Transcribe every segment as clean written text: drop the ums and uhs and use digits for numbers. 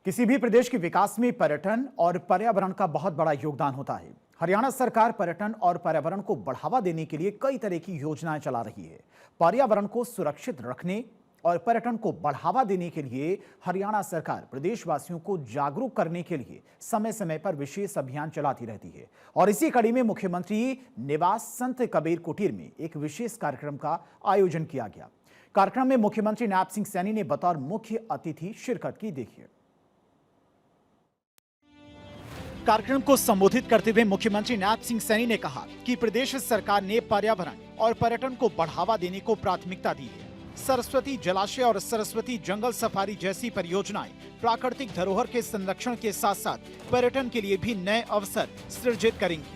किसी भी प्रदेश के विकास में पर्यटन और पर्यावरण का बहुत बड़ा योगदान होता है। हरियाणा सरकार पर्यटन और पर्यावरण को बढ़ावा देने के लिए कई तरह की योजनाएं चला रही है। पर्यावरण को सुरक्षित रखने और पर्यटन को बढ़ावा देने के लिए हरियाणा सरकार प्रदेशवासियों को जागरूक करने के लिए समय समय पर विशेष अभियान चलाती रहती है। और इसी कड़ी में मुख्यमंत्री निवास संत कबीर कुटीर में एक विशेष कार्यक्रम का आयोजन किया गया। कार्यक्रम में मुख्यमंत्री नायब सिंह सैनी ने बतौर मुख्य अतिथि शिरकत की। देखिए, कार्यक्रम को संबोधित करते हुए मुख्यमंत्री नायब सिंह सैनी ने कहा कि प्रदेश सरकार ने पर्यावरण और पर्यटन को बढ़ावा देने को प्राथमिकता दी है। सरस्वती जलाशय और सरस्वती जंगल सफारी जैसी परियोजनाएं प्राकृतिक धरोहर के संरक्षण के साथ साथ पर्यटन के लिए भी नए अवसर सृजित करेंगी।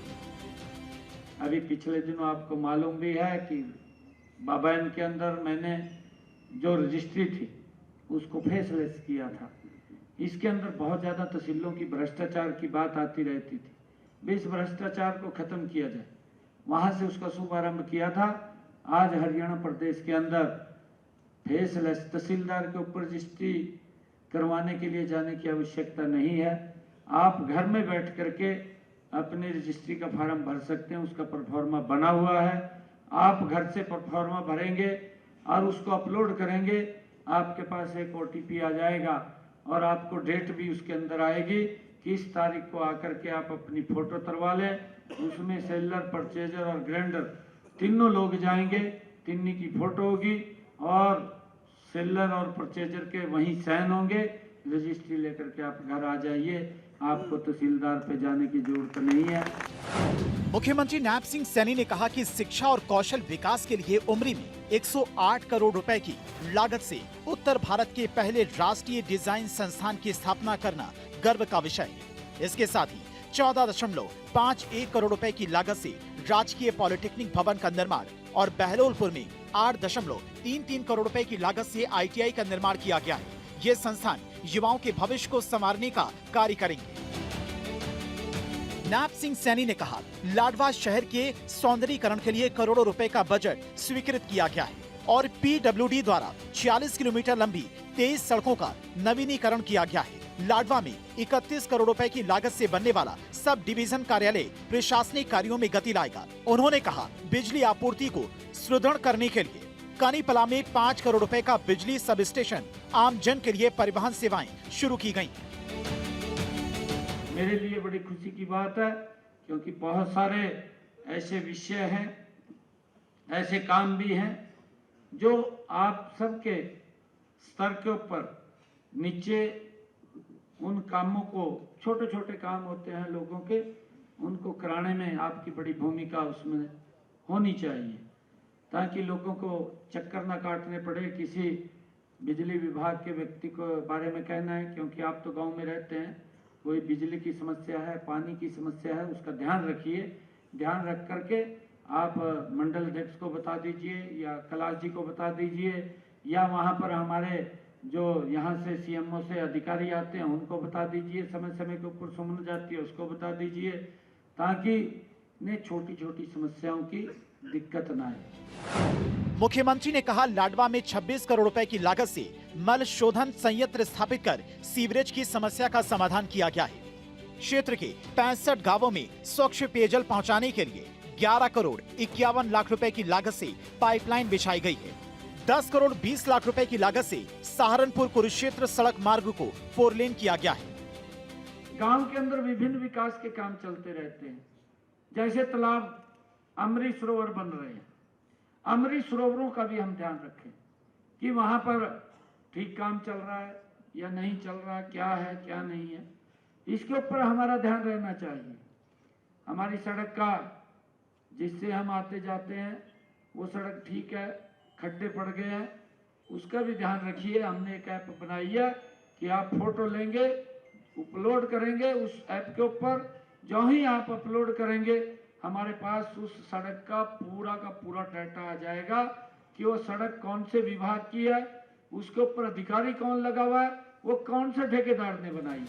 अभी पिछले दिनों आपको मालूम भी है कि बाबायन के अंदर मैंने जो रजिस्ट्री थी उसको फेसलेस किया था। इसके अंदर बहुत ज्यादा तहसीलों की भ्रष्टाचार की बात आती रहती थी। भी इस भ्रष्टाचार को खत्म किया जाए, वहां से उसका शुभारंभ किया था। आज हरियाणा प्रदेश के अंदर फेसलेस तहसीलदार के ऊपर रजिस्ट्री करवाने के लिए जाने की आवश्यकता नहीं है। आप घर में बैठ करके अपने रजिस्ट्री का फॉर्म भर सकते हैं। उसका परफॉर्मा बना हुआ है। आप घर से परफॉर्मा भरेंगे और उसको अपलोड करेंगे, आपके पास एक OTP आ जाएगा और आपको डेट भी उसके अंदर आएगी कि इस तारीख को आकर के आप अपनी फोटो तरवा लें। उसमें सेलर, परचेजर और ग्रांडर तीनों लोग जाएंगे, तीनों की फोटो होगी और सेलर और परचेजर के वहीं साइन होंगे। रजिस्ट्री लेकर के आप घर आ जाइए, आपको तहसीलदार पे जाने की जरूरत नहीं है। मुख्यमंत्री नायब सिंह सैनी ने कहा कि शिक्षा और कौशल विकास के लिए उमरी में 108 करोड़ रुपए की लागत से उत्तर भारत के पहले राष्ट्रीय डिजाइन संस्थान की स्थापना करना गर्व का विषय है। इसके साथ ही 14.51 करोड़ रुपए की लागत से राजकीय पॉलिटेक्निक भवन का निर्माण और बहलोलपुर में 8.33 करोड़ रुपए की लागत से ITI का निर्माण किया गया है। ये संस्थान युवाओं के भविष्य को संवारने का कार्य करेंगे। नायब सिंह सैनी ने कहा, लाडवा शहर के सौंदर्यीकरण के लिए करोड़ों रुपए का बजट स्वीकृत किया गया है और PWD द्वारा 46 किलोमीटर लंबी 23 सड़कों का नवीनीकरण किया गया है। लाडवा में 31 करोड़ रुपए की लागत से बनने वाला सब डिवीजन कार्यालय प्रशासनिक कार्यों में गति लाएगा। उन्होंने कहा, बिजली आपूर्ति को सुदृढ़ करने के लिए कानीपला में 5 करोड़ रुपए का बिजली सब स्टेशन, आम जन के लिए परिवहन सेवाएं शुरू की गयी। मेरे लिए बड़ी खुशी की बात है, क्योंकि बहुत सारे ऐसे विषय हैं, ऐसे काम भी हैं जो आप सबके स्तर के ऊपर नीचे उन कामों को, छोटे छोटे काम होते हैं लोगों के, उनको कराने में आपकी बड़ी भूमिका उसमें होनी चाहिए, ताकि लोगों को चक्कर ना काटने पड़े। किसी बिजली विभाग के व्यक्ति को बारे में कहना है, क्योंकि आप तो गांव में रहते हैं, कोई बिजली की समस्या है, पानी की समस्या है, उसका ध्यान रखिए। ध्यान रख करके आप मंडल अध्यक्ष को बता दीजिए या कैलाश जी को बता दीजिए, या वहाँ पर हमारे जो यहाँ से CMO से अधिकारी आते हैं उनको बता दीजिए। समय समय के ऊपर सुमन जाती है उसको बता दीजिए, ताकि ने छोटी छोटी समस्याओं की दिक्कत न आए। मुख्यमंत्री ने कहा, लाडवा में 26 करोड़ रुपए की लागत से मल शोधन संयंत्र स्थापित कर सीवरेज की समस्या का समाधान किया गया है। क्षेत्र के 65 गांवों में स्वच्छ पेयजल पहुंचाने के लिए 11 करोड़ 51 लाख रुपए की लागत से पाइपलाइन बिछाई गई है। 10 करोड़ 20 लाख रुपए की लागत से सहारनपुर कुरुक्षेत्र सड़क मार्ग को 4 लेन किया गया है। गांव के अंदर विभिन्न विकास के काम चलते रहते हैं, जैसे तालाब, अमृत सरोवर बन रहे हैं। अमृत सरोवरों का भी हम ध्यान रखें कि वहां पर ठीक काम चल रहा है या नहीं चल रहा, क्या है क्या नहीं है, इसके ऊपर हमारा ध्यान रहना चाहिए। हमारी सड़क का, जिससे हम आते जाते हैं, वो सड़क ठीक है, खड्डे पड़ गए हैं, उसका भी ध्यान रखिए। हमने एक ऐप बनाई है कि आप फोटो लेंगे, अपलोड करेंगे उस ऐप के ऊपर। जो ही आप अपलोड करेंगे, हमारे पास उस सड़क का पूरा डाटा आ जाएगा कि वो सड़क कौन से विभाग की है, उसके ऊपर अधिकारी कौन लगा हुआ है, वो कौन से ठेकेदार ने बनाई है।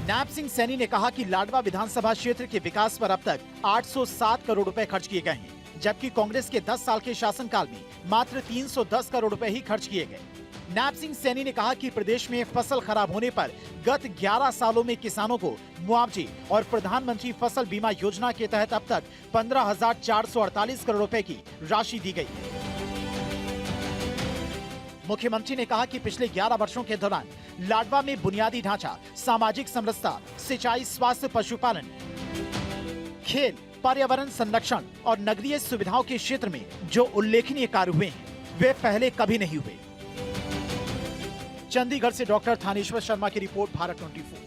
नायब सिंह सैनी ने कहा कि लाडवा विधानसभा क्षेत्र के विकास पर अब तक 807 करोड़ रुपए खर्च किए गए हैं, जबकि कांग्रेस के 10 साल के शासनकाल में मात्र 310 करोड़ रुपए ही खर्च किए गए। नायब सिंह सैनी ने कहा कि प्रदेश में फसल खराब होने पर गत 11 सालों में किसानों को मुआवजे और प्रधानमंत्री फसल बीमा योजना के तहत अब तक 15,448 करोड़ रुपए की राशि दी गई। मुख्यमंत्री ने कहा कि पिछले 11 वर्षों के दौरान लाडवा में बुनियादी ढांचा, सामाजिक समरसता, सिंचाई, स्वास्थ्य, पशुपालन, खेल, पर्यावरण संरक्षण और नगरीय सुविधाओं के क्षेत्र में जो उल्लेखनीय कार्य हुए हैं वे पहले कभी नहीं हुए। चंडीगढ़ से डॉक्टर थानेश्वर शर्मा की रिपोर्ट, भारत 24।